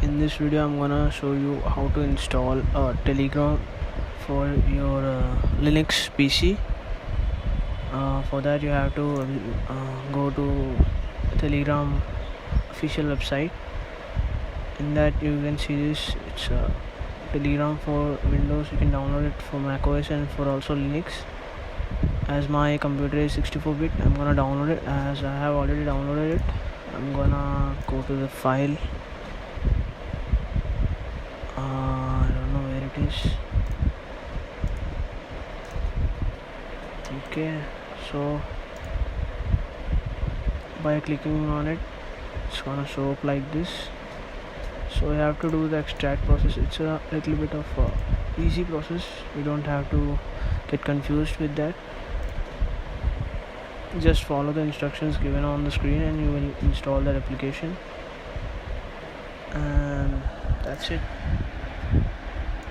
In this video I'm gonna show you how to install Telegram for your Linux PC. For that you have to go to Telegram official website. In that you can see this, it's Telegram for Windows. You can download it for macOS and for also Linux. As my computer is 64-bit, I'm gonna download it. As I have already downloaded it, I'm gonna go to the file. I don't know where it is. Okay, so by clicking on it, it's gonna show up like this. So you have to do the extract process. It's a little bit of a easy process. You don't have to get confused with that. Just follow the instructions given on the screen and you will install that application, and that's it.